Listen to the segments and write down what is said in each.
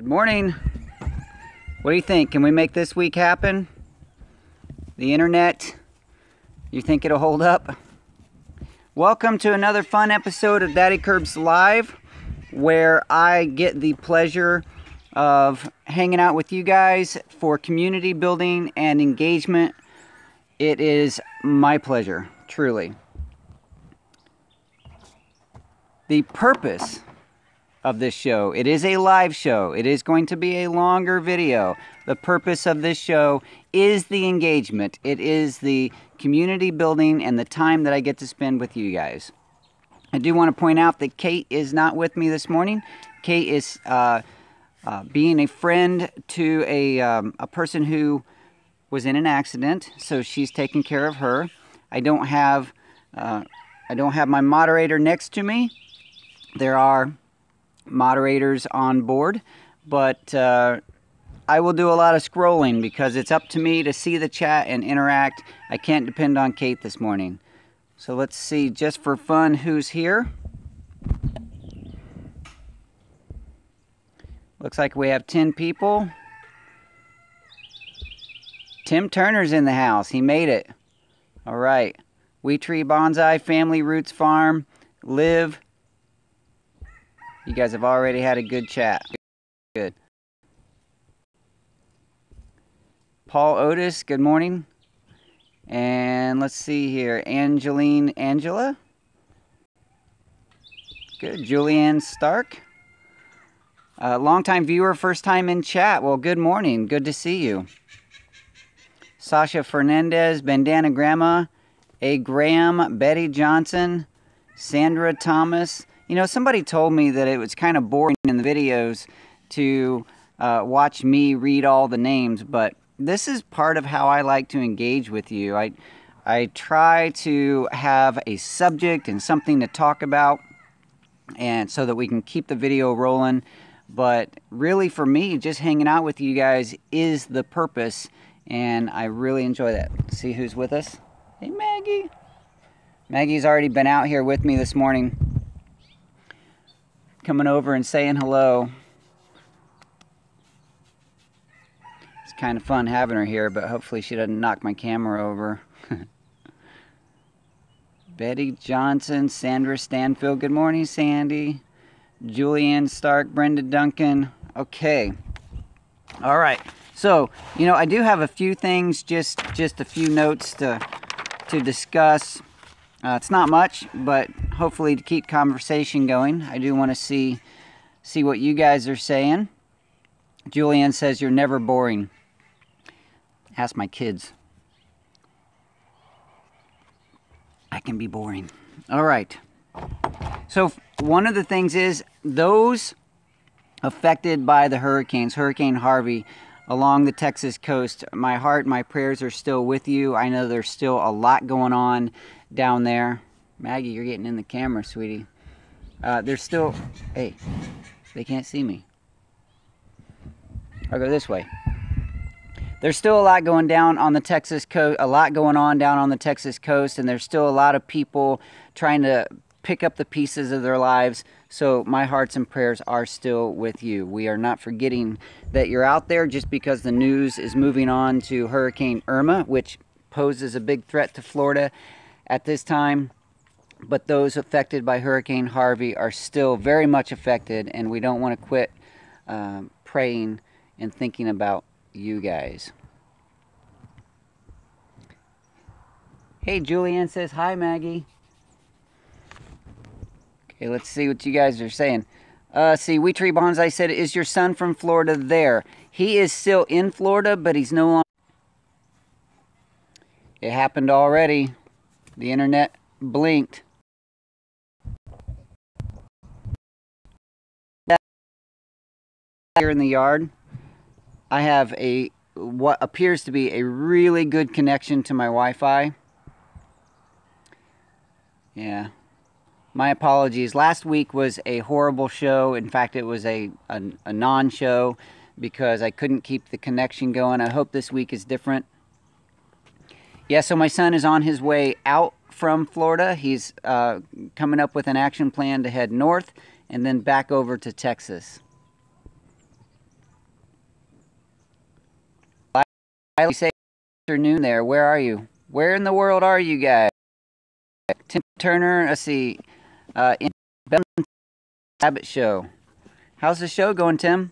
Good morning. What do you think? Can we make this week happen? The internet, you think it'll hold up? Welcome to another fun episode of Daddykirbs Live, where I get the pleasure of hanging out with you guys for community building and engagement. It is my pleasure, truly. The purpose of this show, it is a live show. It is going to be a longer video. The purpose of this show is the engagement. It is the community building and the time that I get to spend with you guys. I do want to point out that Kate is not with me this morning. Kate is being a friend to a person who was in an accident, so she's taking care of her. I don't have my moderator next to me. There are moderators on board, but I will do a lot of scrolling because it's up to me to see the chat and interact. I can't depend on Kate this morning. So let's see, just for fun, who's here. Looks like we have 10 people. Tim Turner's in the house. He made it. All right. We Tree Bonsai, Family Roots Farm, Liv. You guys have already had a good chat. Good. Paul Otis, good morning. And let's see here. Angela. Good. Julianne Stark. Longtime viewer, first time in chat. Well, good morning. Good to see you. Sasha Fernandez, Bandana Grandma, A. Graham, Betty Johnson, Sandra Thomas. You know, somebody told me that it was kind of boring in the videos to watch me read all the names, but this is part of how I like to engage with you. I try to have a subject and something to talk about, and so that we can keep the video rolling. But really, for me, just hanging out with you guys is the purpose, and I really enjoy that. See who's with us? Hey, Maggie. Maggie's already been out here with me this morning, coming over and saying hello. It's kind of fun having her here, but hopefully she doesn't knock my camera over. Betty Johnson, Sandra Stanfield, good morning, Sandy. Julianne Stark, Brenda Duncan. Okay. All right. So, you know, I do have a few things, just a few notes to discuss. It's not much, but hopefully to keep conversation going. I do want to see what you guys are saying. Julianne says you're never boring. Ask my kids. I can be boring. All right. So one of the things is those affected by the hurricanes, Hurricane Harvey, along the Texas coast, my heart, my prayers are still with you. I know there's still a lot going on down there. Maggie, you're getting in the camera, sweetie. There's still, hey, they can't see me. I'll go this way. There's still a lot going down on the Texas coast, a lot going on down on the Texas coast, and there's still a lot of people trying to pick up the pieces of their lives. So my hearts and prayers are still with you. We are not forgetting that you're out there just because the news is moving on to Hurricane Irma, which poses a big threat to Florida at this time. But those affected by Hurricane Harvey are still very much affected, and we don't want to quit praying and thinking about you guys. Hey, Julianne says, hi, Maggie. Okay, let's see what you guys are saying. See, We Tree Bonsai said, is your son from Florida there? He is still in Florida, but he's no longer. It happened already. The internet blinked. Here in the yard, I have what appears to be a really good connection to my Wi-Fi. Yeah. My apologies. Last week was a horrible show. In fact, it was a non-show because I couldn't keep the connection going. I hope this week is different. Yeah, so my son is on his way out from Florida. He's coming up with an action plan to head north and then back over to Texas. say afternoon there. Where are you? Where in the world are you guys? Tim Turner, let's see, in Abbott show. How's the show going, Tim?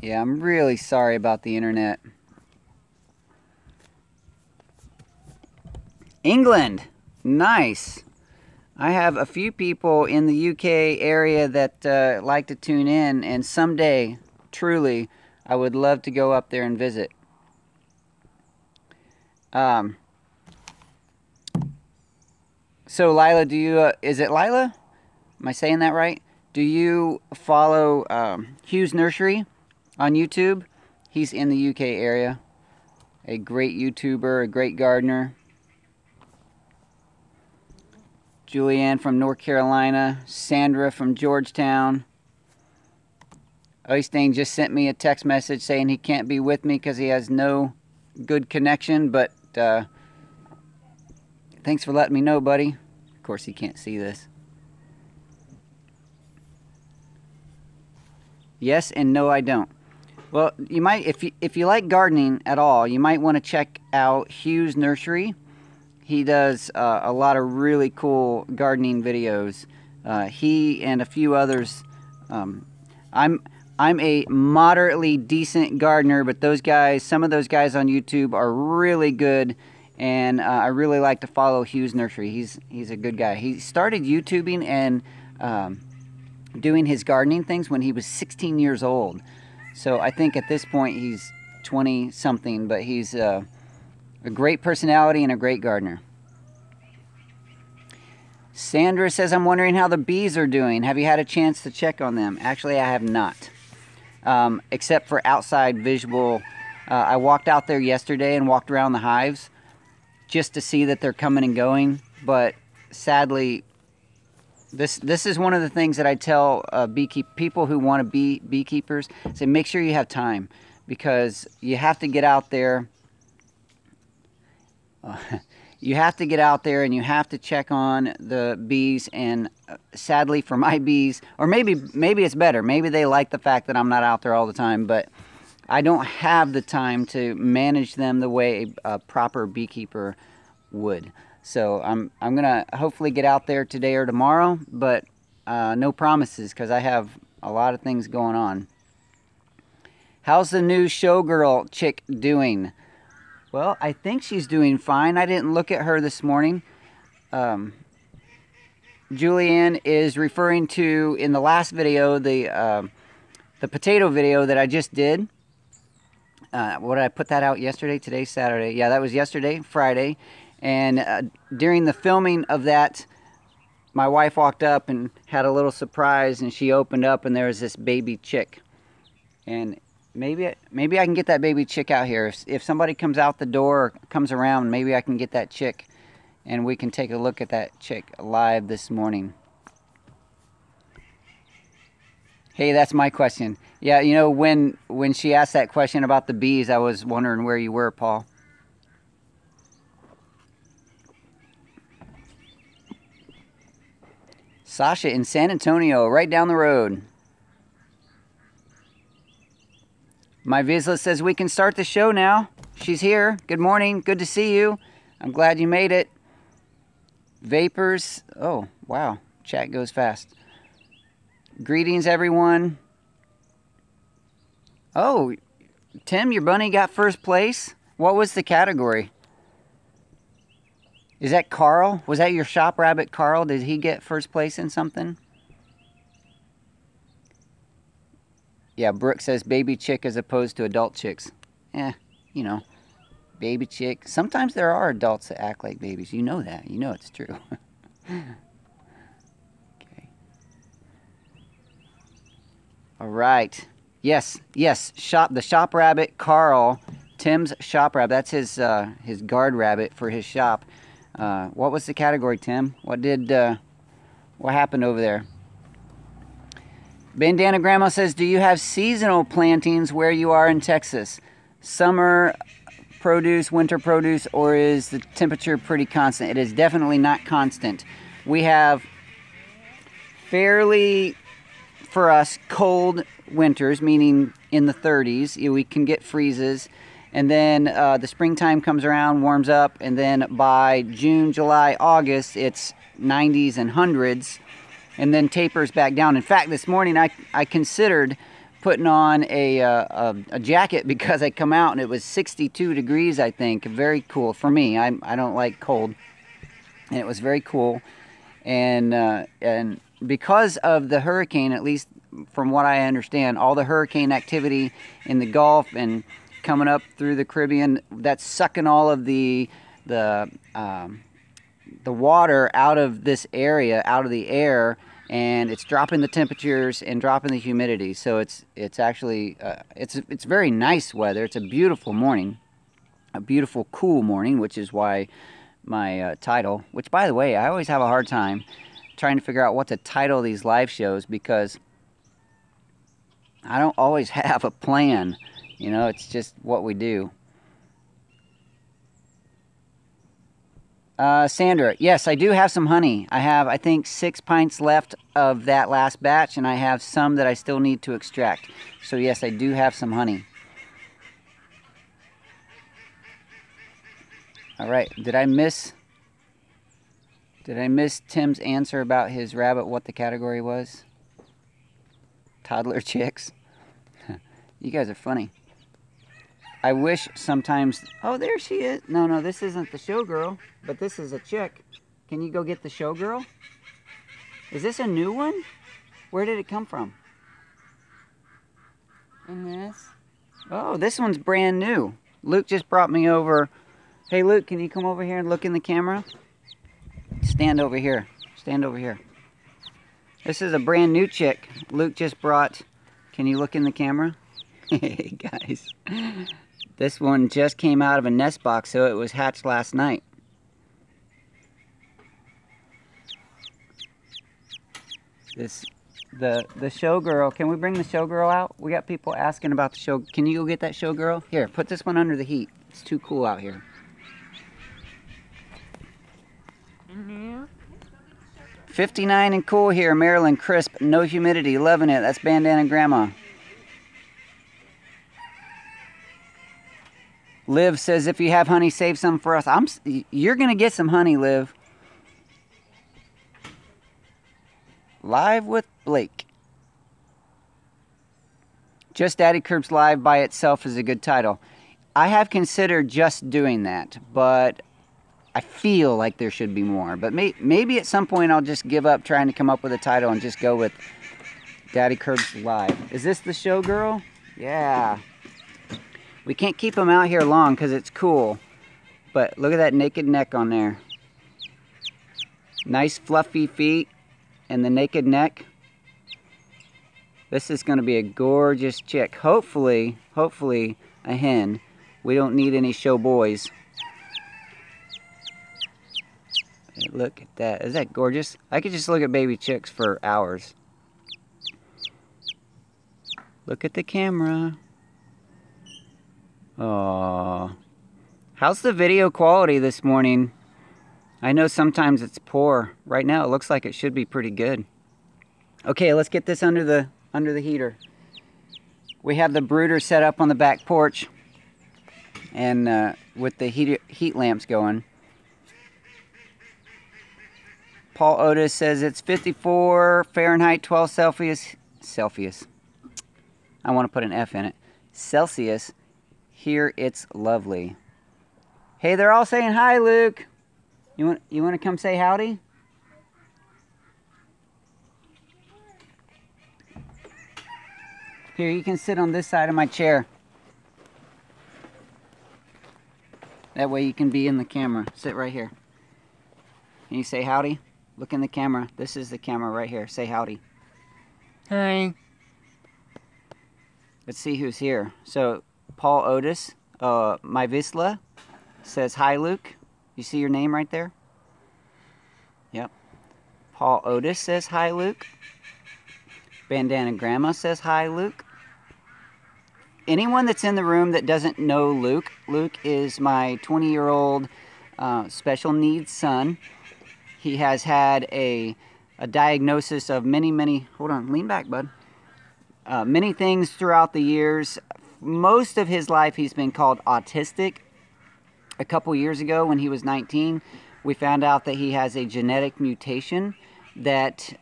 Yeah, I'm really sorry about the internet. England, nice. I have a few people in the UK area that like to tune in, and someday, truly, I would love to go up there and visit. So Lila, do you, is it Lila? Am I saying that right? Do you follow Hugh's Nursery on YouTube? He's in the UK area. A great YouTuber, a great gardener. Julianne from North Carolina. Sandra from Georgetown. Øystein just sent me a text message saying he can't be with me because he has no good connection, but thanks for letting me know, buddy. Of course, he can't see this. Yes and no, I don't. Well, you might, if you like gardening at all, you might want to check out Hugh's Nursery. He does a lot of really cool gardening videos. He and a few others. I'm a moderately decent gardener, but those guys, some of those guys on YouTube are really good, and I really like to follow Hugh's Nursery. He's a good guy. He started YouTubing and doing his gardening things when he was 16 years old. So I think at this point he's 20 something, but he's a great personality and a great gardener. Sandra says, I'm wondering how the bees are doing. Have you had a chance to check on them? Actually, I have not. Except for outside visual. I walked out there yesterday and walked around the hives just to see that they're coming and going. But sadly, this is one of the things that I tell people who want to be beekeepers. Say, make sure you have time, because you have to get out there. You have to get out there and you have to check on the bees, and sadly for my bees, or maybe it's better, maybe they like the fact that I'm not out there all the time, but I don't have the time to manage them the way a proper beekeeper would. So I'm gonna hopefully get out there today or tomorrow, but no promises because I have a lot of things going on. How's the new showgirl chick doing? Well, I think she's doing fine. I didn't look at her this morning. Julianne is referring to, in the last video, the potato video that I just did. What did I put that out yesterday? Today's Saturday. Yeah, that was yesterday, Friday. And during the filming of that, my wife walked up and had a little surprise, and she opened up and there was this baby chick. And maybe I can get that baby chick out here. If somebody comes out the door or comes around, maybe I can get that chick and we can take a look at that chick live this morning. Hey, that's my question. Yeah, you know, when she asked that question about the bees, I was wondering where you were, Paul. Sasha in San Antonio, right down the road. My Vizsla says we can start the show now. She's here. Good morning. Good to see you. I'm glad you made it. Vapors. Oh, wow. Chat goes fast. Greetings, everyone. Oh, Tim, your bunny got first place. What was the category? Is that Carl? Was that your shop rabbit, Carl? Did he get first place in something? Yeah, Brooke says baby chick as opposed to adult chicks. Eh, you know, baby chick. Sometimes there are adults that act like babies. You know that. You know it's true. Okay. All right. Yes. The shop rabbit, Carl. Tim's shop rabbit. That's his guard rabbit for his shop. What was the category, Tim? What happened over there? Bandana Grandma says, do you have seasonal plantings where you are in Texas? Summer produce, winter produce, or is the temperature pretty constant? It is definitely not constant. We have fairly, for us, cold winters, meaning in the 30s. We can get freezes. And then the springtime comes around, warms up, and then by June, July, August, it's 90s and 100s, and then tapers back down. In fact, this morning I considered putting on a jacket because I come out and it was 62 degrees, I think. Very cool for me. I don't like cold, and it was very cool. And because of the hurricane, at least from what I understand, all the hurricane activity in the Gulf and coming up through the Caribbean, that's sucking all of the water out of this area, out of the air, and it's dropping the temperatures and dropping the humidity. So it's actually it's very nice weather. It's a beautiful morning, a beautiful cool morning, which is why my title. Which, by the way, I always have a hard time trying to figure out what to title these live shows because I don't always have a plan. You know, it's just what we do. Sandra, yes, I do have some honey. I have, I think, 6 pints left of that last batch, and I have some that I still need to extract. So yes, I do have some honey. All right, did I miss Tim's answer about his rabbit, what the category was? Toddler chicks. You guys are funny. I wish sometimes... Oh, there she is. No, this isn't the showgirl, but this is a chick. Can you go get the showgirl? Is this a new one? Where did it come from? In this? Oh, this one's brand new. Luke just brought me over. Hey, Luke, can you come over here and look in the camera? Stand over here. Stand over here. This is a brand new chick. Luke just brought... Can you look in the camera? Hey, guys. This one just came out of a nest box, so it was hatched last night. The showgirl. Can we bring the showgirl out? We got people asking about the show. Can you go get that showgirl? Here, put this one under the heat. It's too cool out here. 59 and cool here, Maryland, crisp, no humidity, loving it. That's Bandana Grandma. Liv says, if you have honey, save some for us. You're going to get some honey, Liv. Live with Blake. Just Daddykirbs Live by itself is a good title. I have considered just doing that, but I feel like there should be more. But maybe at some point I'll just give up trying to come up with a title and just go with Daddykirbs Live. Is this the showgirl? Yeah. We can't keep them out here long because it's cool. But look at that naked neck on there. Nice fluffy feet and the naked neck. This is going to be a gorgeous chick. Hopefully a hen. We don't need any show boys. Hey, look at that. Is that gorgeous? I could just look at baby chicks for hours. Look at the camera. Aww. How's the video quality this morning? I know sometimes it's poor. Right now it looks like it should be pretty good. Okay, let's get this under the heater. We have the brooder set up on the back porch and with the heat lamps going. Paul Otis says it's 54 Fahrenheit, 12 Celsius. I want to put an F in it. Celsius. Here it's lovely. Hey, they're all saying hi, Luke. You want to come say howdy? Here, you can sit on this side of my chair. That way you can be in the camera. Sit right here. Can you say howdy? Look in the camera. This is the camera right here. Say howdy. Hi. Let's see who's here. So, Paul Otis, my Visla, says hi, Luke. You see your name right there? Yep. Paul Otis says hi, Luke. Bandana Grandma says hi, Luke. Anyone that's in the room that doesn't know Luke, Luke is my 20-year-old special needs son. He has had a a diagnosis of many, hold on, lean back, bud. Many things throughout the years. Most of his life he's been called autistic. A couple years ago when he was 19, we found out that he has a genetic mutation that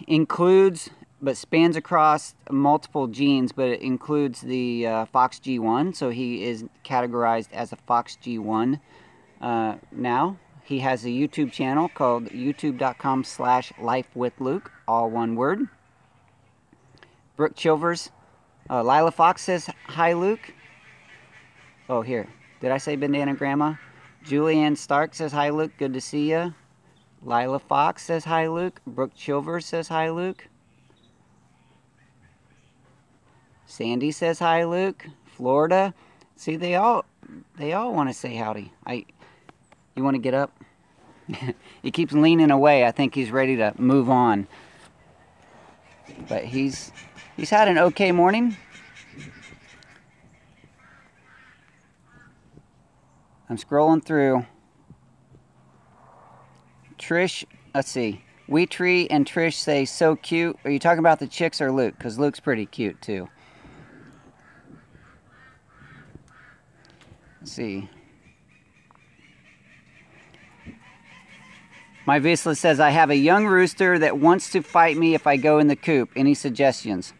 includes, but spans across multiple genes, but it includes the FOXG1, so he is categorized as a FOXG1 now. He has a YouTube channel called youtube.com/lifewithluke, all one word. Brooke Chilvers, Lila Fox says, hi Luke. Oh, here. Did I say Bandana Grandma? Julianne Stark says, hi Luke, good to see ya. Lila Fox says, hi Luke. Brooke Chilvers says, hi Luke. Sandy says, hi Luke. Florida. See, they all want to say howdy. You want to get up? He keeps leaning away. I think he's ready to move on. But he's had an okay morning. I'm scrolling through. Trish, let's see. Wheat Tree and Trish say, so cute. Are you talking about the chicks or Luke? Because Luke's pretty cute too. Let's see. My Visla says, I have a young rooster that wants to fight me if I go in the coop. Any suggestions?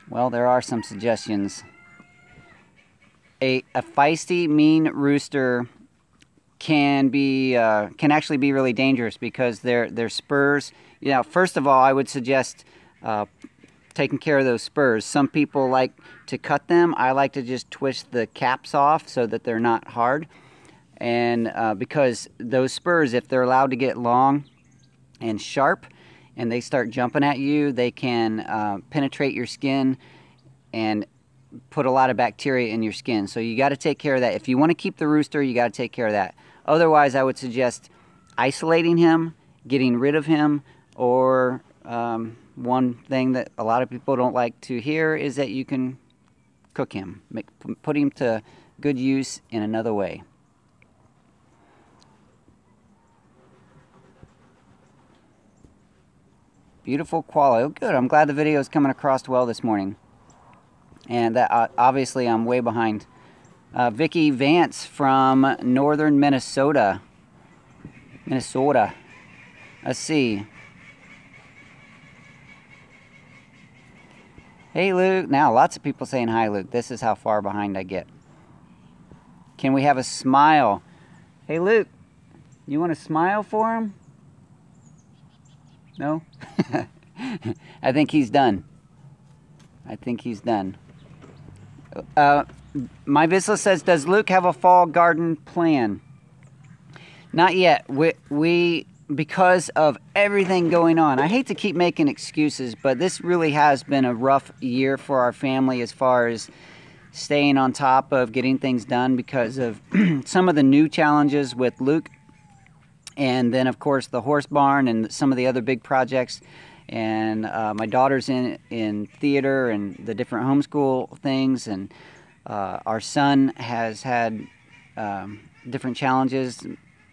Well, there are some suggestions. A feisty, mean rooster can actually be really dangerous because their spurs, you know, first of all, I would suggest taking care of those spurs. Some people like to cut them. I like to just twist the caps off so that they're not hard. And because those spurs, if they're allowed to get long and sharp and they start jumping at you, they can penetrate your skin and put a lot of bacteria in your skin. So you got to take care of that. If you want to keep the rooster, you got to take care of that. Otherwise, I would suggest isolating him, getting rid of him, or one thing that a lot of people don't like to hear is that you can cook him, put him to good use in another way. Beautiful quality. Oh, good. I'm glad the video is coming across well this morning. And that obviously I'm way behind. Vicki Vance from northern Minnesota. Let's see. Hey Luke. Now lots of people saying hi Luke. This is how far behind I get. Can we have a smile? Hey Luke, you want to smile for him? No? I think he's done. I think he's done. My Visla says, does Luke have a fall garden plan? Not yet. We because of everything going on. I hate to keep making excuses, but this really has been a rough year for our family as far as staying on top of getting things done because of some of the new challenges with Luke. And then, of course, the horse barn and some of the other big projects. And my daughter's in theater and the different homeschool things. And our son has had different challenges.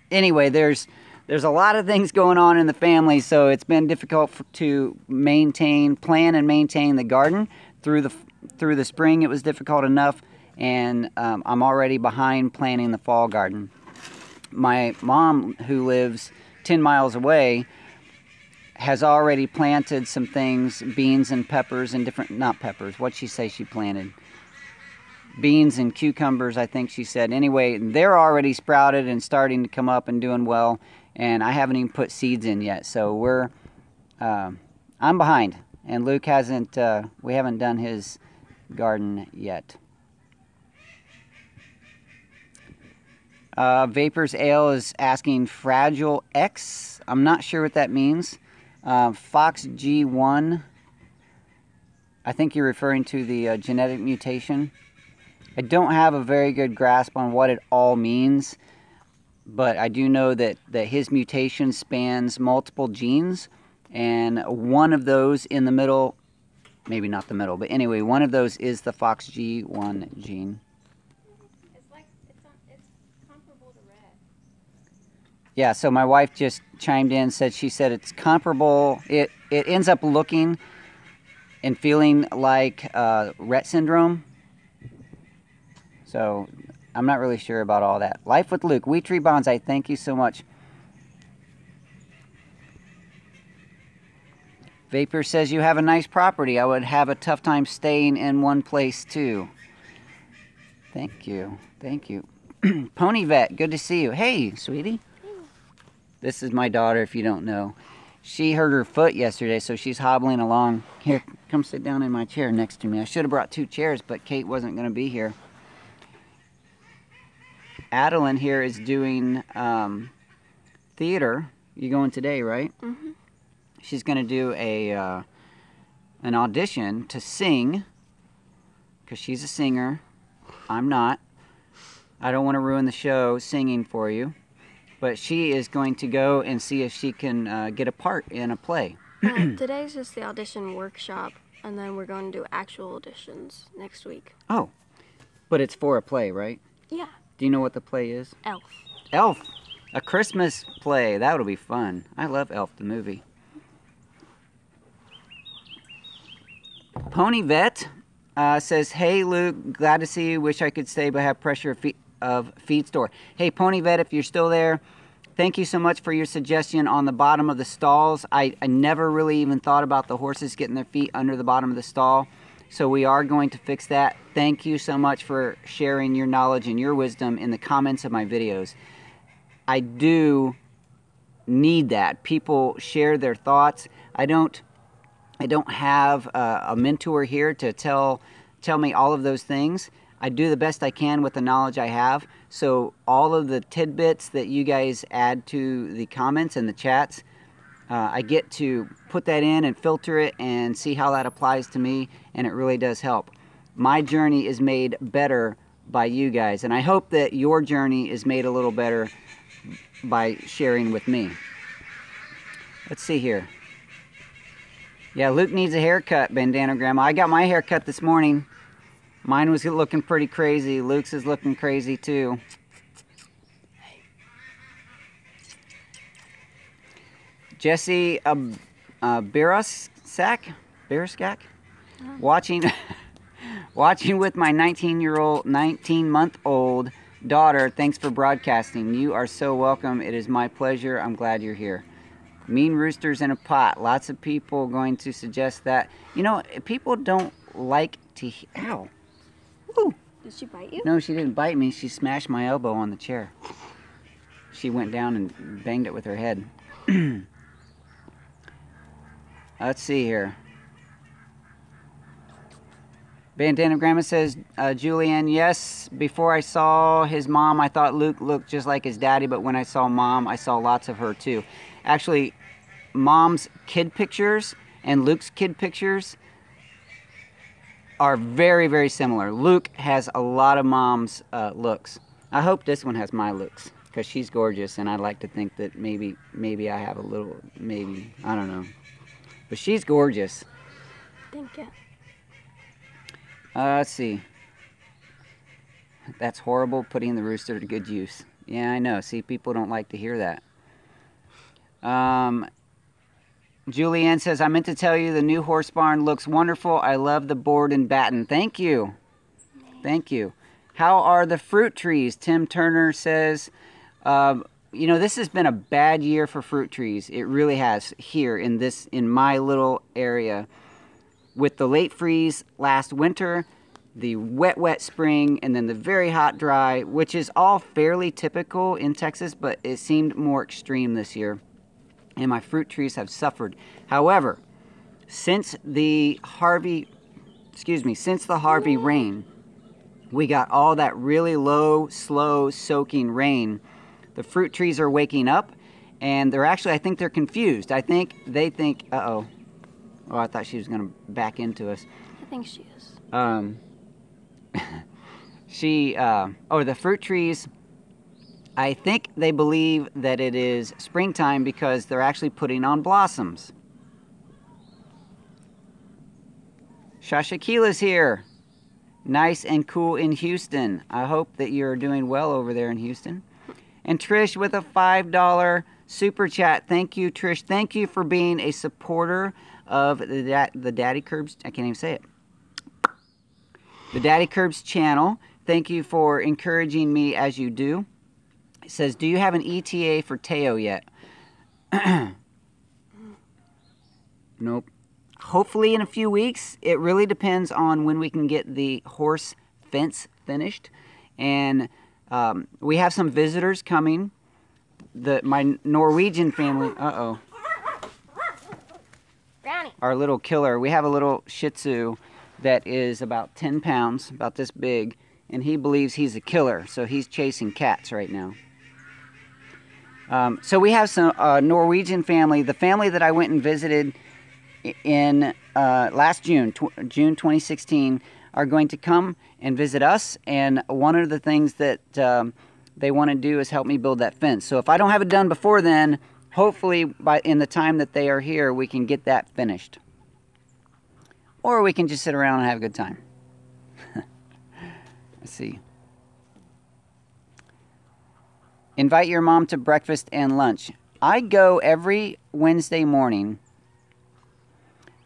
Anyway, there's a lot of things going on in the family, so it's been difficult to plan and maintain the garden. Through the spring, it was difficult enough, and I'm already behind planting the fall garden. My mom, who lives 10 miles away, has already planted some things, beans and peppers and different, not peppers, what'd she say she planted? Beans and cucumbers, I think she said. Anyway, they're already sprouted and starting to come up and doing well, and I haven't even put seeds in yet, so I'm behind, and Luke hasn't, we haven't done his garden yet. Vapors Ale is asking Fragile X. I'm not sure what that means. Fox G1. I think you're referring to the genetic mutation. I don't have a very good grasp on what it all means, but I do know that his mutation spans multiple genes, and one of those in the middle, maybe not the middle, but anyway, one of those is the Fox G1 gene. Yeah, so my wife just chimed in, she said it's comparable. It ends up looking and feeling like Rett syndrome. So I'm not really sure about all that. Life with Luke, We Tree Bonsai, thank you so much. Vapor says you have a nice property. I would have a tough time staying in one place too. Thank you. Thank you. Pony Vet, good to see you. Hey, sweetie. This is my daughter, if you don't know. She hurt her foot yesterday, so she's hobbling along. Here, come sit down in my chair next to me. I should have brought 2 chairs, but Kate wasn't going to be here. Adeline here is doing theater. You going today, right? Mm-hmm. She's going to do an audition to sing, because she's a singer. I'm not. I don't want to ruin the show singing for you. But she is going to go and see if she can get a part in a play. Today's just the audition workshop, and then we're going to do actual auditions next week. Oh, but it's for a play, right? Yeah. Do you know what the play is? Elf. Elf! A Christmas play. That would be fun. I love Elf, the movie. Pony Vet says, hey, Luke, glad to see you. Wish I could stay, but have pressure of feed store. Hey, Pony Vet, if you're still there, thank you so much for your suggestion on the bottom of the stalls. I never really even thought about the horses getting their feet under the bottom of the stall, so we are going to fix that. Thank you so much for sharing your knowledge and your wisdom in the comments of my videos. I do need that. People share their thoughts. I don't have a mentor here to tell me all of those things. I do the best I can with the knowledge I have. So all of the tidbits that you guys add to the comments and the chats, I get to put that in and filter it and see how that applies to me, and it really does help. My journey is made better by you guys, and I hope that your journey is made a little better by sharing with me. Let's see here. Yeah, Luke needs a haircut, Bandana Grandma. I got my haircut this morning. Mine was looking pretty crazy. Luke's is looking crazy too. Jesse Barasak? Watching with my 19-month-old daughter. Thanks for broadcasting. You are so welcome. It is my pleasure. I'm glad you're here. Mean roosters in a pot. Lots of people going to suggest that. You know, people don't like to... Ow. Woo. Did she bite you? No, she didn't bite me. She smashed my elbow on the chair. She went down and banged it with her head. Let's see here. Bandana Grandma says, Julianne, yes, before I saw his mom, I thought Luke looked just like his daddy, but when I saw Mom, I saw lots of her too. Actually, Mom's kid pictures and Luke's kid pictures are very, very similar. Luke has a lot of Mom's looks. I hope this one has my looks, because she's gorgeous, and I'd like to think that maybe I have a little, I don't know. But she's gorgeous. Thank you. Let's see. That's horrible, putting the rooster to good use. Yeah, I know. See, people don't like to hear that. Julianne says, I meant to tell you the new horse barn looks wonderful. I love the board and batten. Thank you. Thank you. How are the fruit trees? Tim Turner says, you know, this has been a bad year for fruit trees. It really has here in my little area. With the late freeze last winter, the wet spring, and then the very hot dry, which is all fairly typical in Texas, but it seemed more extreme this year. And my fruit trees have suffered. However, since the Harvey rain, we got all that really low, slow soaking rain. The fruit trees are waking up, and they're actually, I think they're confused. They think, uh-oh. Oh, I thought she was going to back into us. I think she is. The fruit trees, I think they believe that it is springtime because they're actually putting on blossoms. Shashakila's here. Nice and cool in Houston. I hope that you're doing well over there in Houston. And Trish with a $5 super chat. Thank you, Trish. Thank you for being a supporter of the Daddykirbs. I can't even say it. The Daddykirbs channel. Thank you for encouraging me as you do. It says, do you have an ETA for Teo yet? Nope. Hopefully in a few weeks. It really depends on when we can get the horse fence finished. And we have some visitors coming. My Norwegian family. Uh-oh. Brownie. Our little killer. We have a little Shih Tzu that is about 10 pounds, about this big, and he believes he's a killer, so he's chasing cats right now. So we have some Norwegian family. The family that I went and visited in last June, June 2016, are going to come and visit us, and one of the things that they want to do is help me build that fence. So if I don't have it done before then, hopefully in the time that they are here, we can get that finished. Or we can just sit around and have a good time. Let's see. Invite your mom to breakfast and lunch. I go every Wednesday morning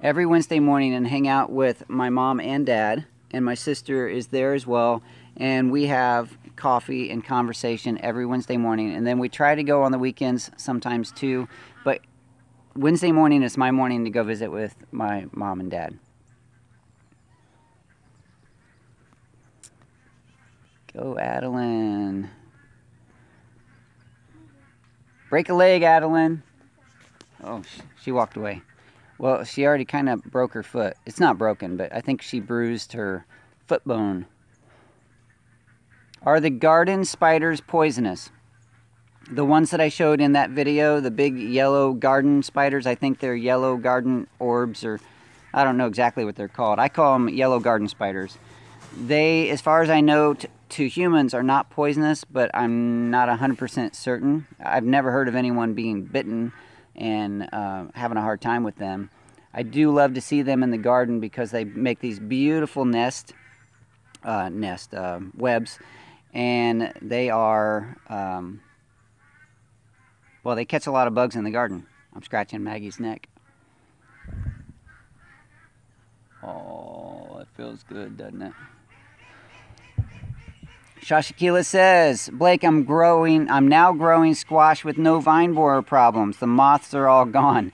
and hang out with my mom and dad, and my sister is there as well, and we have coffee and conversation every Wednesday morning, and then we try to go on the weekends sometimes too, but Wednesday morning is my morning to go visit with my mom and dad. Go, Adeline. Break a leg, Adeline. Oh, she walked away. Well, she already kind of broke her foot. It's not broken, but I think she bruised her foot bone. Are the garden spiders poisonous? The ones that I showed in that video, the big yellow garden spiders, I think they're yellow garden orbs, or I don't know exactly what they're called. I call them yellow garden spiders. They, as far as I know, to humans are not poisonous, but I'm not 100% certain. I've never heard of anyone being bitten and having a hard time with them. I do love to see them in the garden because they make these beautiful webs, and they are, well, they catch a lot of bugs in the garden. I'm scratching Maggie's neck. Oh, it feels good, doesn't it? Shashakila says, Blake, I'm now growing squash with no vine borer problems. The moths are all gone.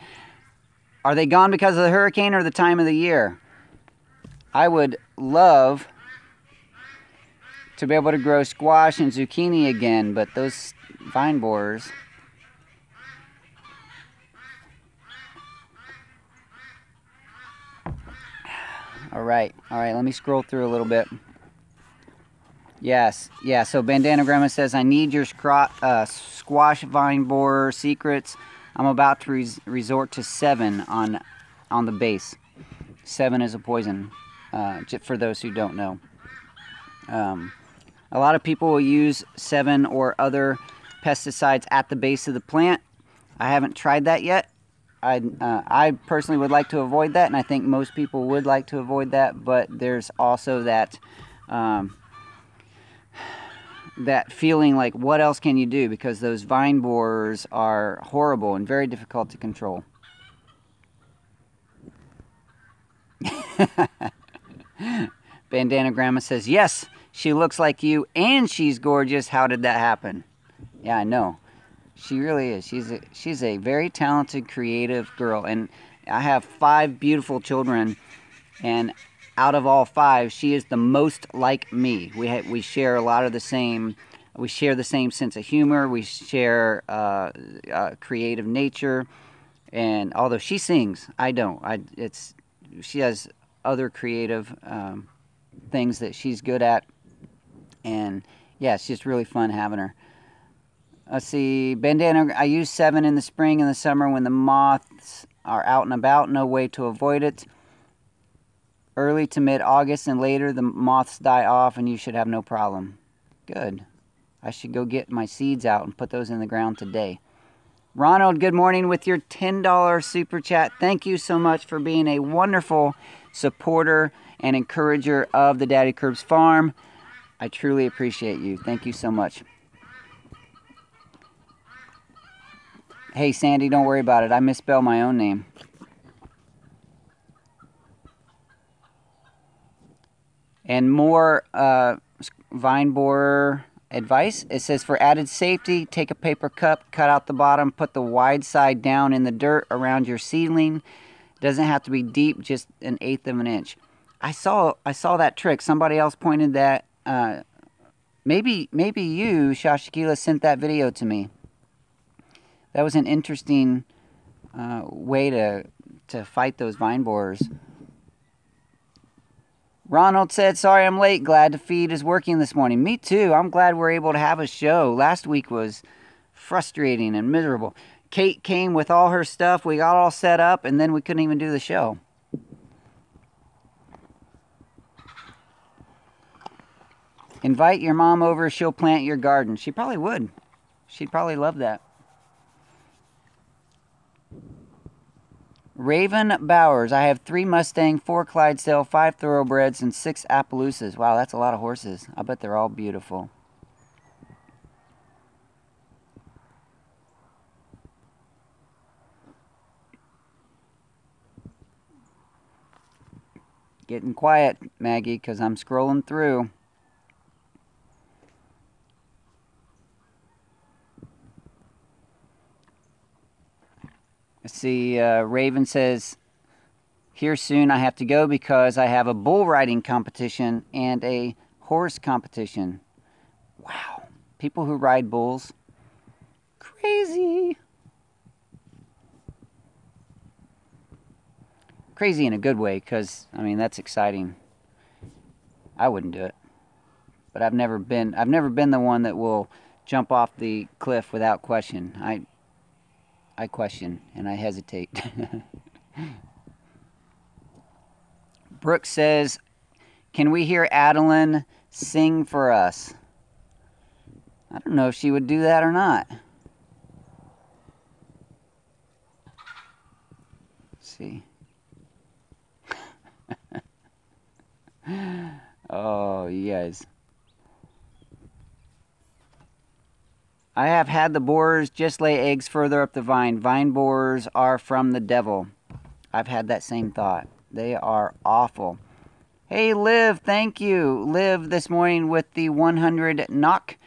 Are they gone because of the hurricane or the time of the year? I would love to be able to grow squash and zucchini again, but those vine borers. All right, let me scroll through a little bit. Yes, yeah, so Bandana Grandma says, I need your squash vine borer secrets. I'm about to resort to 7 on the base. 7 is a poison, for those who don't know. A lot of people will use 7 or other pesticides at the base of the plant. I haven't tried that yet. I personally would like to avoid that, and I think most people would like to avoid that, but there's also that that feeling like, what else can you do? Because those vine borers are horrible and very difficult to control. Bandana Grandma says, yes, she looks like you and she's gorgeous. How did that happen? Yeah, I know. She really is. She's a very talented, creative girl. And I have 5 beautiful children, and out of all 5, she is the most like me. We share a lot of the same. We share the same sense of humor. We share creative nature. And although she sings, I don't. She has other creative things that she's good at. And yeah, it's just really fun having her. Let's see, Bandana, I use 7 in the spring and the summer when the moths are out and about. No way to avoid it. Early to mid-August and later, the moths die off and you should have no problem. Good. I should go get my seeds out and put those in the ground today. Ronald, good morning with your $10 super chat. Thank you so much for being a wonderful supporter and encourager of the Daddykirbs Farm. I truly appreciate you. Thank you so much. Hey, Sandy, don't worry about it. I misspelled my own name. And more vine borer advice. It says, for added safety, take a paper cup, cut out the bottom, put the wide side down in the dirt around your seedling. It doesn't have to be deep, just 1/8 of an inch. I saw that trick. Somebody else pointed that. Maybe you, Shashikila, sent that video to me. That was an interesting way to fight those vine borers. Ronald said, sorry I'm late. Glad the feed is working this morning. Me too. I'm glad we're able to have a show. Last week was frustrating and miserable. Kate came with all her stuff. We got all set up, and then we couldn't even do the show. Invite your mom over. She'll plant your garden. She probably would. She'd probably love that. Raven Bowers. I have 3 Mustang, 4 Clydesdale, 5 Thoroughbreds, and 6 Appaloosas. Wow, that's a lot of horses. I bet they're all beautiful. Getting quiet, Maggie, because I'm scrolling through. Let's see, Raven says, here soon I have to go because I have a bull riding competition and a horse competition. Wow. People who ride bulls. Crazy. Crazy in a good way, because, I mean, that's exciting. I wouldn't do it. But I've never been the one that will jump off the cliff without question. I question and I hesitate. Brooke says, can we hear Adeline sing for us? I don't know if she would do that or not. Let's see. Oh, you guys. I have had the borers just lay eggs further up the vine. Vine borers are from the devil. I've had that same thought. They are awful. Hey, Liv, thank you. Liv this morning with the 100 NOK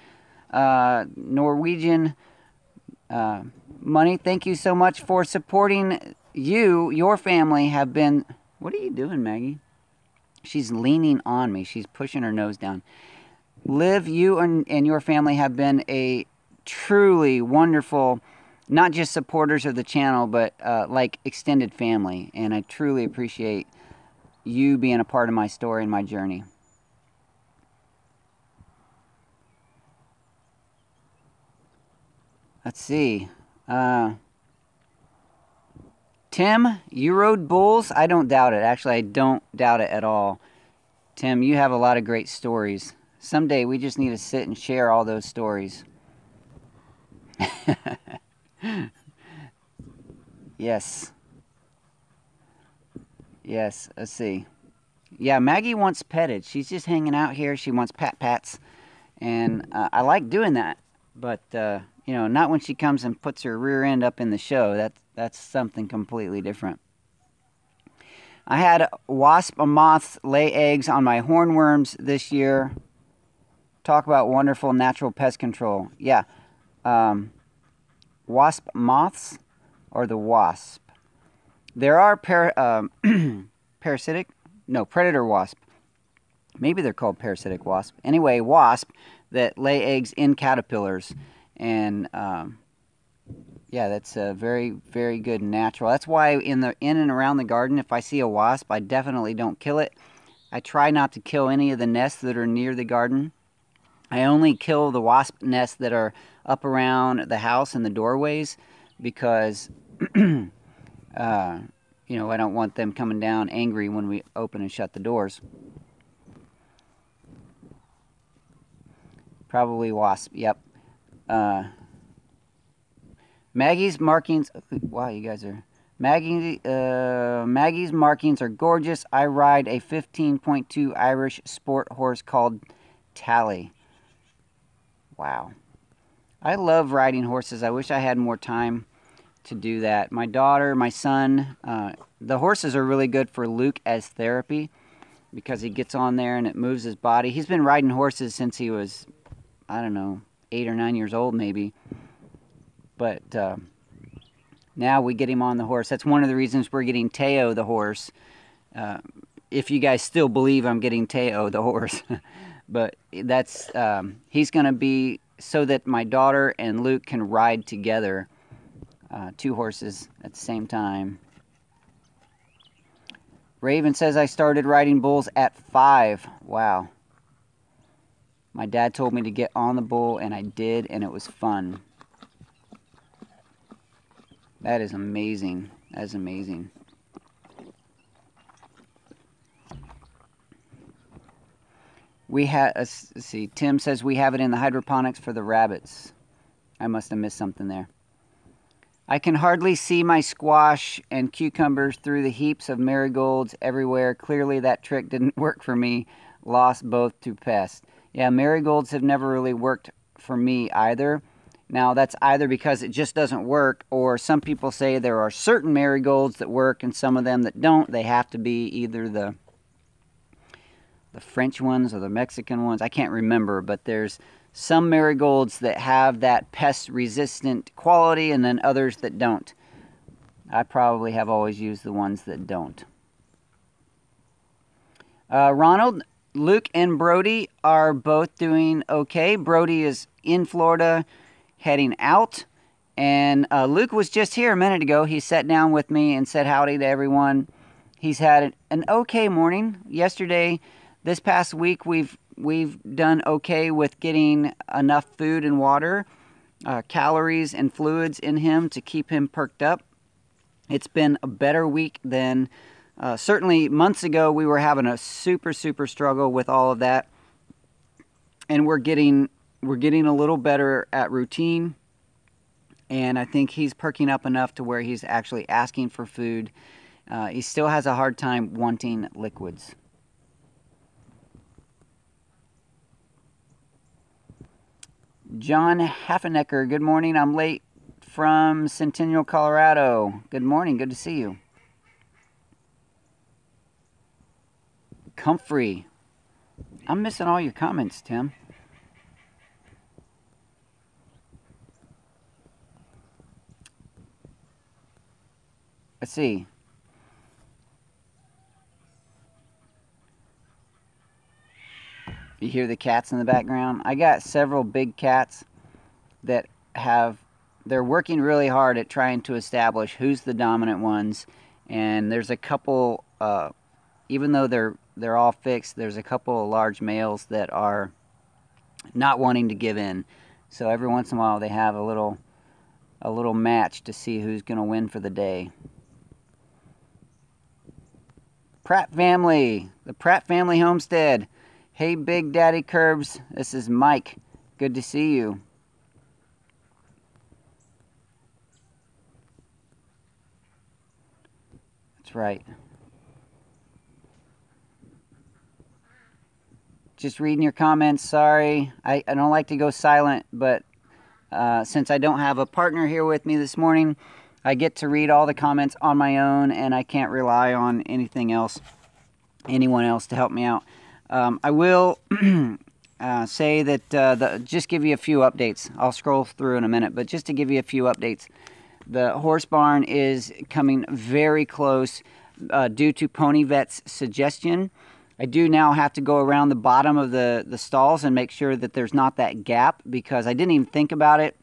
Norwegian money. Thank you so much for supporting you. Your family have been... What are you doing, Maggie? She's leaning on me. She's pushing her nose down. Liv, you and your family have been a truly wonderful, not just supporters of the channel, but like extended family. And I truly appreciate you being a part of my story and my journey. Let's see. Tim, you rode bulls? I don't doubt it. Actually, I don't doubt it at all. Tim, you have a lot of great stories. Someday we just need to sit and share all those stories. Yes. Yes, let's see. Yeah, Maggie wants petted. She's just hanging out here. She wants pats. And I like doing that. But, you know, not when she comes and puts her rear end up in the show. That's something completely different. I had wasp moths lay eggs on my hornworms this year. Talk about wonderful natural pest control. Yeah. Wasp moths or the wasp. There are parasitic, no, predator wasp. Maybe they're called parasitic wasp. Anyway, wasp that lay eggs in caterpillars. And yeah, that's a very, very good natural. That's why in and around the garden, if I see a wasp, I definitely don't kill it. I try not to kill any of the nests that are near the garden. I only kill the wasp nests that are up around the house and the doorways because, you know, I don't want them coming down angry when we open and shut the doors. Probably wasp, yep. Maggie's markings, wow, you guys are, Maggie's markings are gorgeous. I ride a 15.2 Irish sport horse called Tally. Wow. I love riding horses. I wish I had more time. to do that. My daughter, my son, the horses are really good for Luke as therapy because he gets on there and it moves his body. He's been riding horses since he was, I don't know, 8 or 9 years old maybe. But now we get him on the horse. That's one of the reasons we're getting Teo the horse. If you guys still believe I'm getting Teo the horse. But that's he's going to be so that my daughter and Luke can ride together, 2 horses at the same time. Raven says I started riding bulls at 5. Wow. My dad told me to get on the bull, and I did, and it was fun. That is amazing. That is amazing. We had, let's see, Tim says we have it in the hydroponics for the rabbits. I must have missed something there. I can hardly see my squash and cucumbers through the heaps of marigolds everywhere. Clearly that trick didn't work for me. Lost both to pests. Yeah, marigolds have never really worked for me either. Now that's either because it just doesn't work, or some people say there are certain marigolds that work and some of them that don't. They have to be either the French ones or the Mexican ones. I can't remember, but there's some marigolds that have that pest-resistant quality and then others that don't. I probably have always used the ones that don't. Ronald, Luke and Brody are both doing okay. Brody is in Florida heading out, and Luke was just here a minute ago. He sat down with me and said howdy to everyone. He's had an okay morning. Yesterday, this past week, we've done okay with getting enough food and water, calories and fluids in him to keep him perked up. It's been a better week than certainly months ago. We were having a super struggle with all of that, and we're getting a little better at routine. And I think he's perking up enough to where he's actually asking for food. He still has a hard time wanting liquids. John Haffenecker, good morning. I'm late from Centennial, Colorado. Good morning. Good to see you. Comfrey. I'm missing all your comments, Tim. Let's see. You hear the cats in the background? I got several big cats that they're working really hard at trying to establish who's the dominant ones. And there's a couple, even though they're all fixed, there's a couple of large males that are not wanting to give in. So every once in a while they have a little match to see who's going to win for the day. Pratt family, the Pratt family homestead. Hey, Big Daddy Curbs, this is Mike. Good to see you. That's right. Just reading your comments, sorry. I don't like to go silent, but since I don't have a partner here with me this morning, I get to read all the comments on my own, and I can't rely on anyone else to help me out. I will say that just give you a few updates. I'll scroll through in a minute, but just to give you a few updates. The horse barn is coming very close due to Pony Vet's suggestion. I do now have to go around the bottom of the stalls and make sure that there's not that gap, because I didn't even think about it.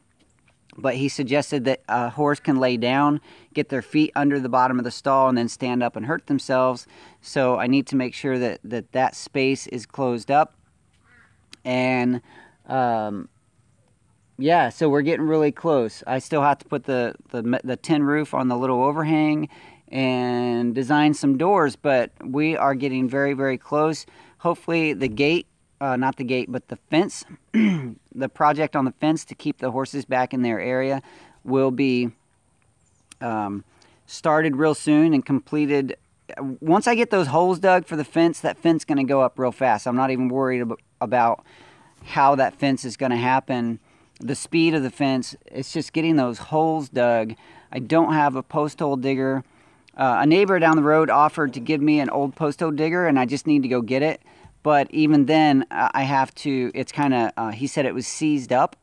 But he suggested that a horse can lay down, get their feet under the bottom of the stall, and then stand up and hurt themselves. So I need to make sure that space is closed up. And yeah, so we're getting really close. I still have to put the tin roof on the little overhang and design some doors, but we are getting very close. Hopefully the gate, not the gate, but the fence, the project on the fence to keep the horses back in their area will be started real soon and completed. Once I get those holes dug for the fence, that fence is going to go up real fast. I'm not even worried about how that fence is going to happen. The speed of the fence, it's just getting those holes dug. I don't have a post hole digger. A neighbor down the road offered to give me an old post hole digger, and I just need to go get it. But even then, I have to, it's kind of, he said it was seized up,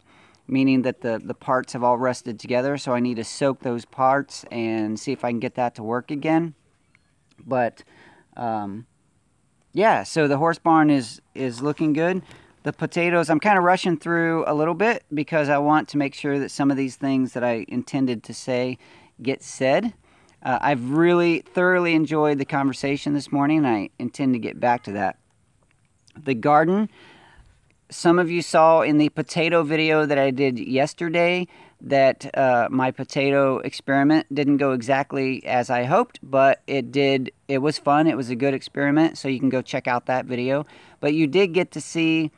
meaning that the parts have all rusted together. So I need to soak those parts and see if I can get that to work again. But, yeah, so the horse barn is looking good. The potatoes, I'm kind of rushing through a little bit because I want to make sure that some of these things that I intended to say get said. I've really thoroughly enjoyed the conversation this morning, and I intend to get back to that. The garden, some of you saw in the potato video that I did yesterday that my potato experiment didn't go exactly as I hoped, but it did. It was fun. It was a good experiment, so you can go check out that video. But you did get to see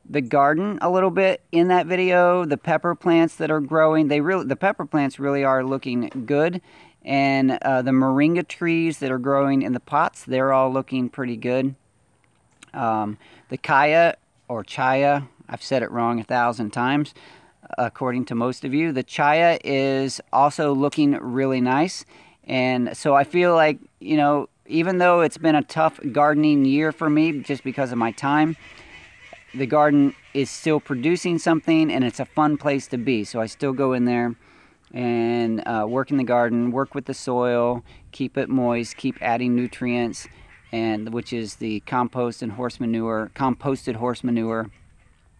the garden a little bit in that video, the pepper plants that are growing. The pepper plants really are looking good. And the moringa trees that are growing in the pots, they're all looking pretty good. The kaya or chaya, I've said it wrong 1,000 times, according to most of you. The chaya is also looking really nice. And so I feel like, you know, even though it's been a tough gardening year for me just because of my time, the garden is still producing something, and it's a fun place to be. So I still go in there and work in the garden, work with the soil, keep it moist, keep adding nutrients, and which is the composted horse manure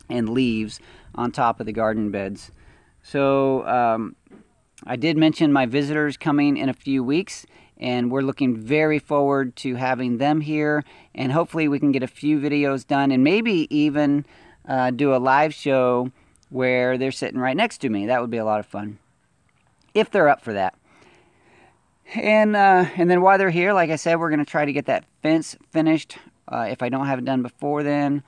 and leaves on top of the garden beds. So I did mention my visitors coming in a few weeks, and we're looking very forward to having them here, and hopefully we can get a few videos done and maybe even do a live show where they're sitting right next to me. That would be a lot of fun, if they're up for that. And then while they're here, like I said, we're going to try to get that fence finished if I don't have it done before then.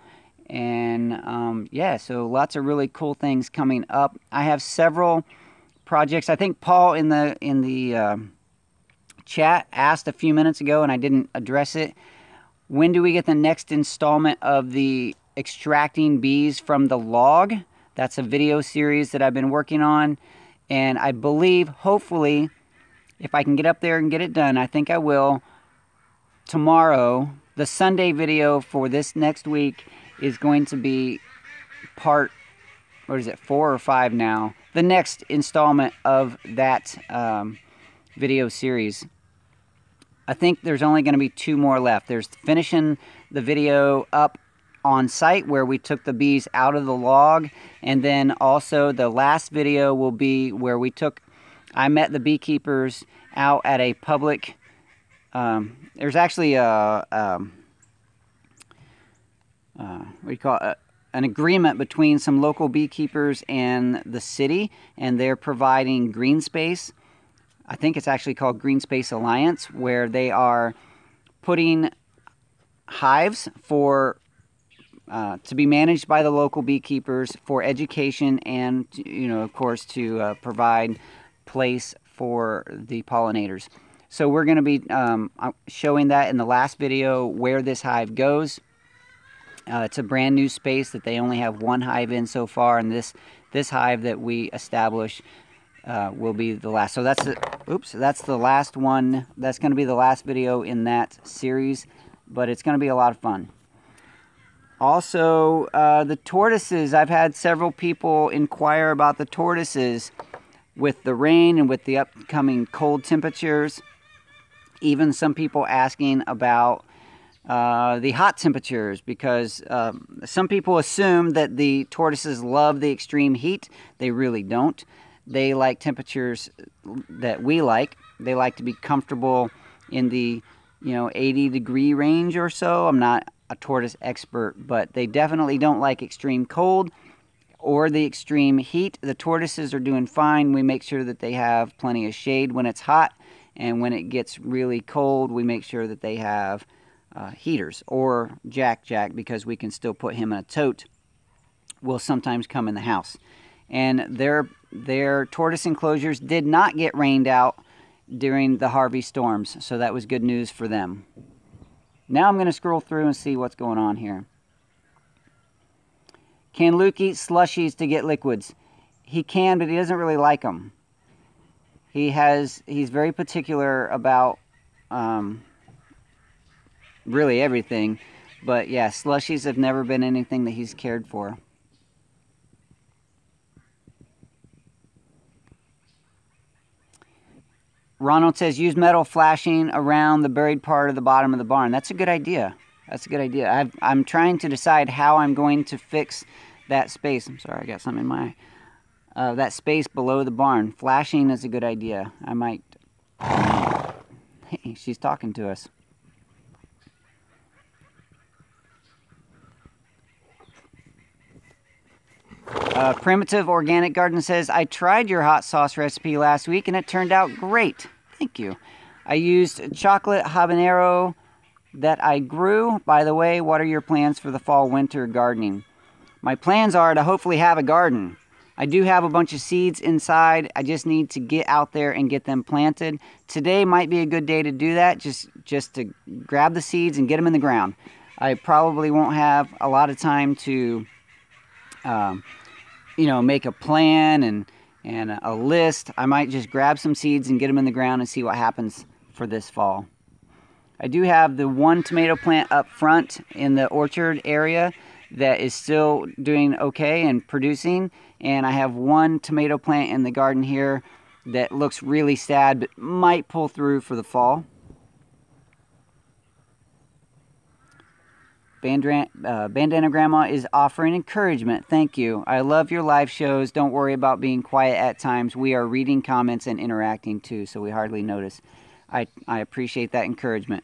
And yeah, so lots of really cool things coming up. I have several projects. I think Paul in the chat asked a few minutes ago, and I didn't address it. When do we get the next installment of the extracting bees from the log? That's a video series that I've been working on. And I believe, hopefully, if I can get up there and get it done, I think I will, tomorrow, the Sunday video for this next week is going to be part, what is it, 4 or 5 now? The next installment of that video series. I think there's only going to be 2 more left. There's finishing the video up on site where we took the bees out of the log, and then also the last video will be where I met the beekeepers out at a public, there's actually what do you call it? An agreement between some local beekeepers and the city, and they're providing green space. I think it's actually called Green Space Alliance, where they are putting hives for to be managed by the local beekeepers for education and, you know, of course, to provide place for the pollinators. So we're going to be showing that in the last video where this hive goes. It's a brand new space that they only have 1 hive in so far, and this hive that we establish will be the last. So that's the last one. That's going to be the last video in that series, but it's going to be a lot of fun. Also, the tortoises. I've had several people inquire about the tortoises with the rain and with the upcoming cold temperatures. Even some people asking about the hot temperatures, because some people assume that the tortoises love the extreme heat. They really don't. They like temperatures that we like. They like to be comfortable in the 80-degree range or so. I'm not a tortoise expert, but they definitely don't like extreme cold or the extreme heat. The tortoises are doing fine. We make sure that they have plenty of shade when it's hot, and when it gets really cold, we make sure that they have heaters, or Jack, because we can still put him in a tote, will sometimes come in the house. And their tortoise enclosures did not get rained out during the Harvey storms, so that was good news for them. Now I'm going to scroll through and see what's going on here. Can Luke eat slushies to get liquids? He can, but he doesn't really like them. He's very particular about really everything. But yeah, slushies have never been anything that he's cared for. Ronald says, use metal flashing around the buried part of the bottom of the barn. That's a good idea. That's a good idea. I'm trying to decide how I'm going to fix that space. I'm sorry, I got something in my eye. That space below the barn. Flashing is a good idea. I might... Hey, she's talking to us. Primitive Organic Garden says, I tried your hot sauce recipe last week and it turned out great. Thank you. I used chocolate habanero that I grew. By the way, what are your plans for the fall-winter gardening? My plans are to hopefully have a garden. I do have a bunch of seeds inside. I just need to get out there and get them planted. Today might be a good day to do that, just to grab the seeds and get them in the ground. I probably won't have a lot of time to... you know, make a plan and a list. I might just grab some seeds and get them in the ground and see what happens for this fall. I do have the one tomato plant up front in the orchard area that is still doing okay and producing, and I have one tomato plant in the garden here that looks really sad but might pull through for the fall. Bandana Grandma is offering encouragement. Thank you. I love your live shows. Don't worry about being quiet at times. We are reading comments and interacting too, so we hardly notice. I appreciate that encouragement.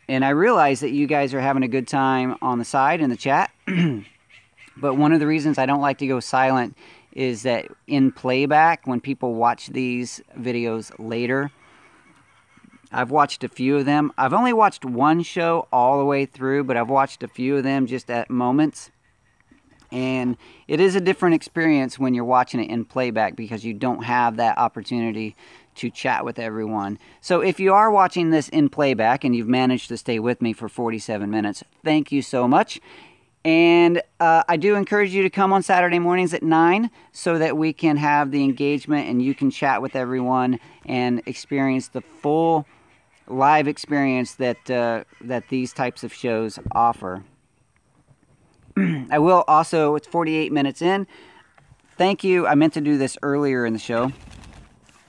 And I realize that you guys are having a good time on the side in the chat. But one of the reasons I don't like to go silent is that in playback, when people watch these videos later, I've watched a few of them. I've only watched one show all the way through, but I've watched a few of them just at moments. And it is a different experience when you're watching it in playback because you don't have that opportunity to chat with everyone. So if you are watching this in playback and you've managed to stay with me for 47 minutes, thank you so much. And I do encourage you to come on Saturday mornings at 9 so that we can have the engagement and you can chat with everyone and experience the full live experience that that these types of shows offer. I will also, it's 48 minutes in. Thank you. I meant to do this earlier in the show.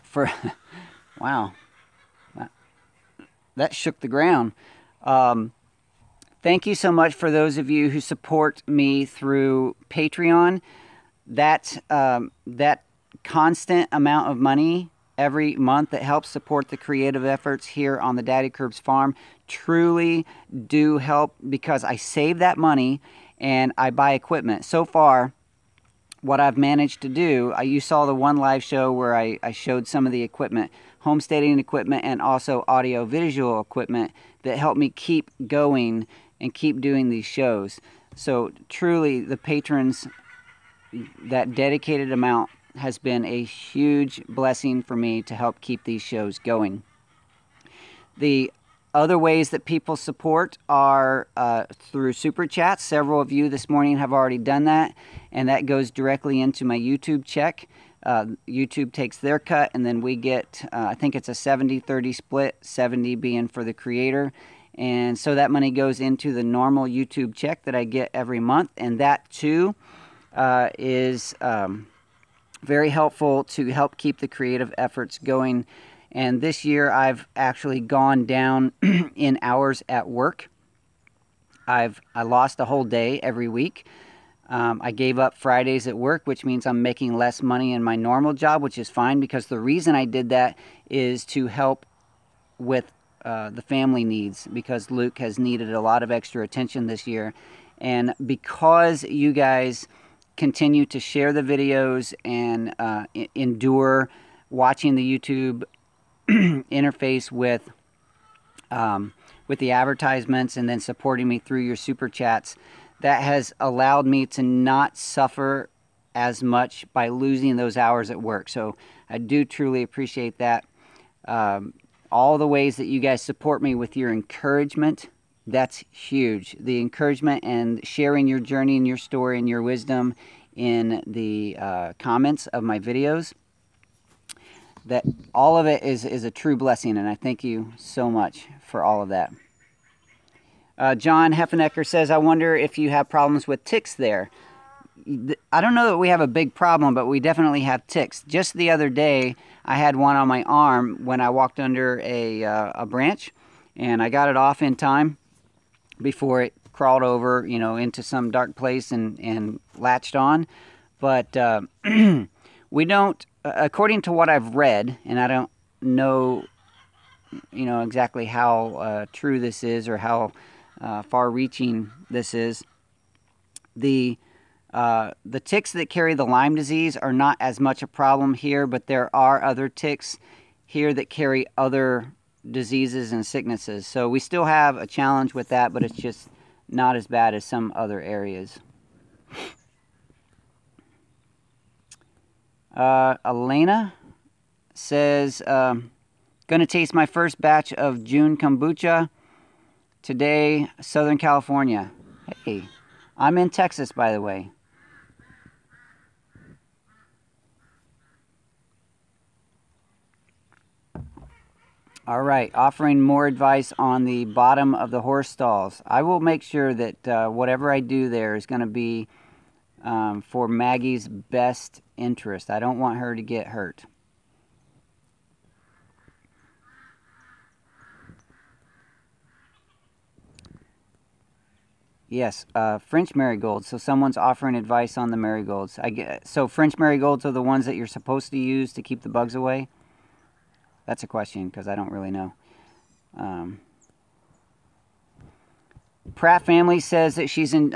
For wow, that shook the ground. Thank you so much for those of you who support me through Patreon. That constant amount of money every month that helps support the creative efforts here on the Daddykirbs Farm truly do help because I save that money and I buy equipment. So far, what I've managed to do, you saw the one live show where I showed some of the equipment, homesteading equipment and also audio-visual equipment that helped me keep going and keep doing these shows. So truly, the patrons, that dedicated amount has been a huge blessing for me to help keep these shows going. The other ways that people support are through Super Chats. Several of you this morning have already done that, and that goes directly into my YouTube check. YouTube takes their cut, and then we get, I think it's a 70-30 split, 70 being for the creator. And so that money goes into the normal YouTube check that I get every month, and that too is very helpful to help keep the creative efforts going. And this year I've actually gone down in hours at work. I lost a whole day every week. I gave up Fridays at work, which means I'm making less money in my normal job, which is fine because the reason I did that is to help with the family needs because Luke has needed a lot of extra attention this year. And because you guys continue to share the videos and endure watching the YouTube interface with the advertisements and then supporting me through your super chats, that has allowed me to not suffer as much by losing those hours at work. So I do truly appreciate that. All the ways that you guys support me with your encouragement, that's huge. The encouragement and sharing your journey and your story and your wisdom in the comments of my videos. that all of it is a true blessing, and I thank you so much for all of that. John Heffenecker says, I wonder if you have problems with ticks there. I don't know that we have a big problem, but we definitely have ticks. Just the other day, I had one on my arm when I walked under a branch, and I got it off in time before it crawled over, you know, into some dark place and latched on. But we don't, according to what I've read, and I don't know, you know, exactly how true this is or how far-reaching this is. The ticks that carry the Lyme disease are not as much a problem here, but there are other ticks here that carry other diseases and sicknesses. So we still have a challenge with that, but it's just not as bad as some other areas. Elena says, gonna taste my first batch of June kombucha today, Southern California. Hey, I'm in Texas, by the way. All right, offering more advice on the bottom of the horse stalls. I will make sure that whatever I do there is going to be for Maggie's best interest. I don't want her to get hurt. Yes, French marigolds. So someone's offering advice on the marigolds. So French marigolds are the ones that you're supposed to use to keep the bugs away? That's a question, because I don't really know. Pratt family says that she's in...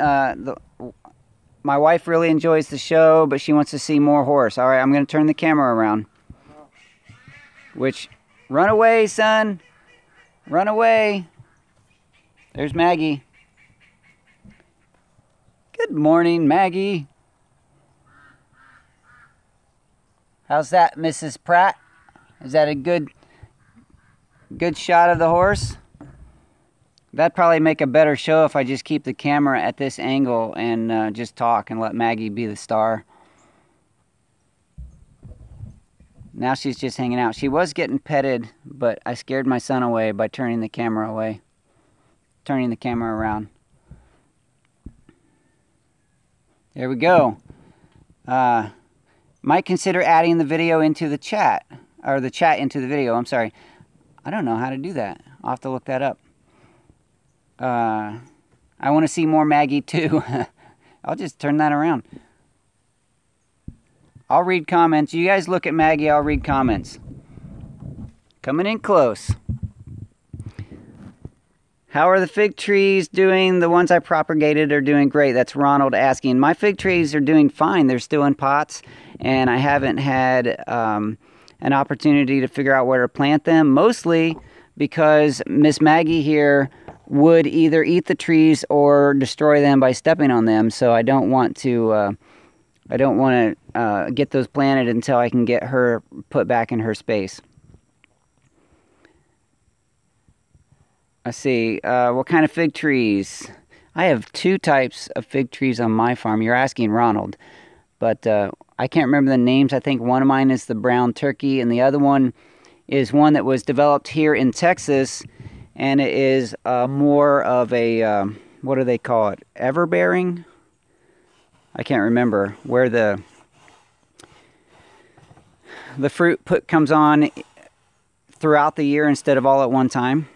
my wife really enjoys the show, but she wants to see more horse. All right, I'm going to turn the camera around. Which... Run away, son! Run away! There's Maggie. Good morning, Maggie. How's that, Mrs. Pratt? Is that a good shot of the horse? That'd probably make a better show if I just keep the camera at this angle and just talk and let Maggie be the star. Now she's just hanging out. She was getting petted, but I scared my son away by turning the camera away. Turning the camera around. There we go. Might consider adding the video into the chat. Or the chat into the video, I'm sorry. I don't know how to do that. I'll have to look that up. I want to see more Maggie too. I'll just turn that around. I'll read comments. You guys look at Maggie, I'll read comments. Coming in close. How are the fig trees doing? The ones I propagated are doing great. That's Ronald asking. My fig trees are doing fine. They're still in pots, and I haven't had an opportunity to figure out where to plant them, mostly because Miss Maggie here would either eat the trees or destroy them by stepping on them. So I don't want to get those planted until I can get her put back in her space. Let's see, what kind of fig trees? I have 2 types of fig trees on my farm. You're asking Ronald, but I can't remember the names. I think one of mine is the brown turkey, and the other one is one that was developed here in Texas, and it is more of a, what do they call it, everbearing? I can't remember, where the fruit comes on throughout the year instead of all at one time.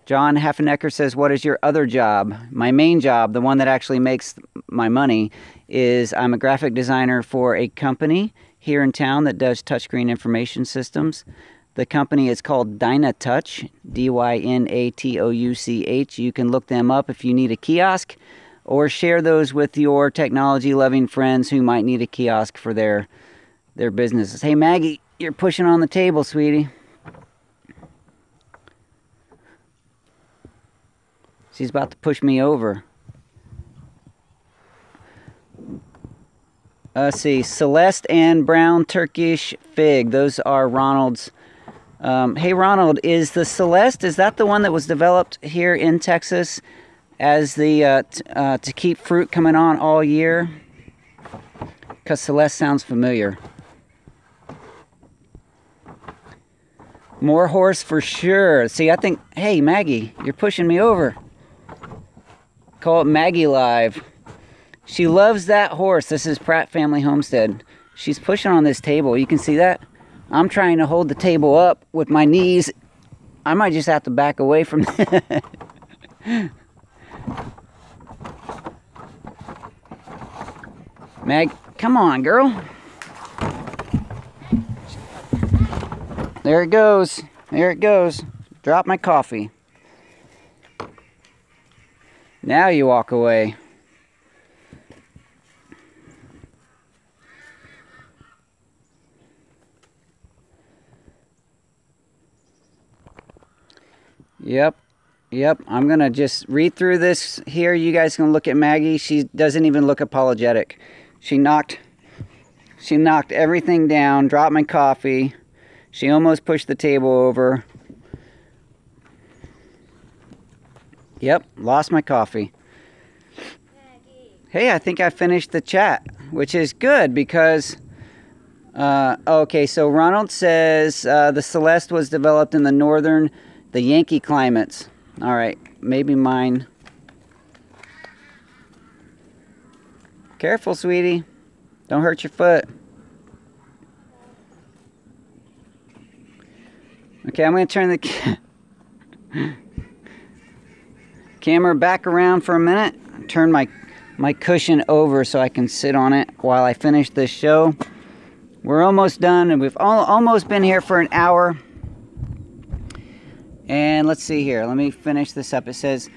John Heffenecker says, what is your other job? My main job, the one that actually makes my money, is I'm a graphic designer for a company here in town that does touchscreen information systems. The company is called Dynatouch, D-Y-N-A-T-O-U-C-H. You can look them up if you need a kiosk, or share those with your technology-loving friends who might need a kiosk for their businesses. Hey, Maggie, you're pushing on the table, sweetie. She's about to push me over. Let's see. Celeste and brown Turkish fig. Those are Ronald's. Hey, Ronald, is the Celeste, is that the one that was developed here in Texas as the to keep fruit coming on all year? Because Celeste sounds familiar. More horse for sure. See, I think, hey, Maggie, you're pushing me over. Call it Maggie Live. She loves that horse. This is Pratt Family Homestead. She's pushing on this table. You can see that? I'm trying to hold the table up with my knees. I might just have to back away from that. Mag, come on, girl. There it goes. There it goes. Drop my coffee. Now you walk away. Yep. I'm going to just read through this here. You guys can look at Maggie. She doesn't even look apologetic. She knocked everything down, dropped my coffee. She almost pushed the table over. Yep, lost my coffee. Maggie. Hey, I think I finished the chat, which is good because... okay, so Ronald says the Celeste was developed in the Yankee climates. All right, maybe mine. Careful, sweetie. Don't hurt your foot. Okay, I'm going to turn the camera back around for a minute. Turn my cushion over so I can sit on it while I finish this show. We're almost done, and we've almost been here for an hour. And let's see here. Let me finish this up. It says,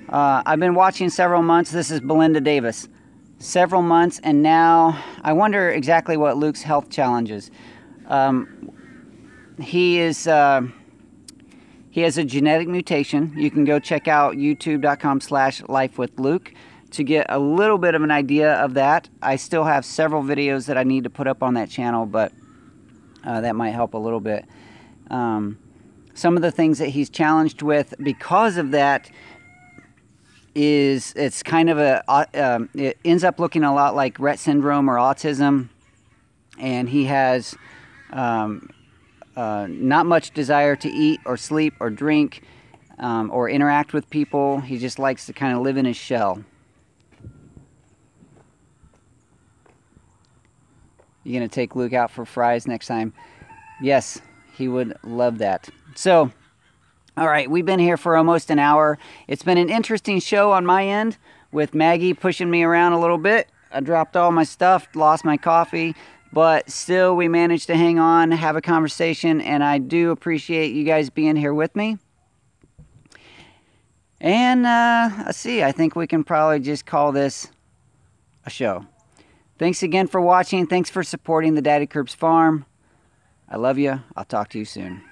I've been watching several months. This is Belinda Davis. Several months, and now I wonder exactly what Luke's health challenges. He has a genetic mutation. You can go check out youtube.com/lifewithluke to get a little bit of an idea of that. I still have several videos that I need to put up on that channel, but that might help a little bit. Some of the things that he's challenged with because of that is it's kind of it ends up looking a lot like Rett syndrome or autism, and he has not much desire to eat or sleep or drink or interact with people. He just likes to kind of live in his shell. You gonna take Luke out for fries next time? Yes, he would love that. So, all right, we've been here for almost an hour. It's been an interesting show on my end with Maggie pushing me around a little bit. I dropped all my stuff, lost my coffee, but still we managed to hang on, have a conversation, and I do appreciate you guys being here with me. And let's see, I think we can probably just call this a show. Thanks again for watching. Thanks for supporting the Daddykirbs Farm. I love you. I'll talk to you soon.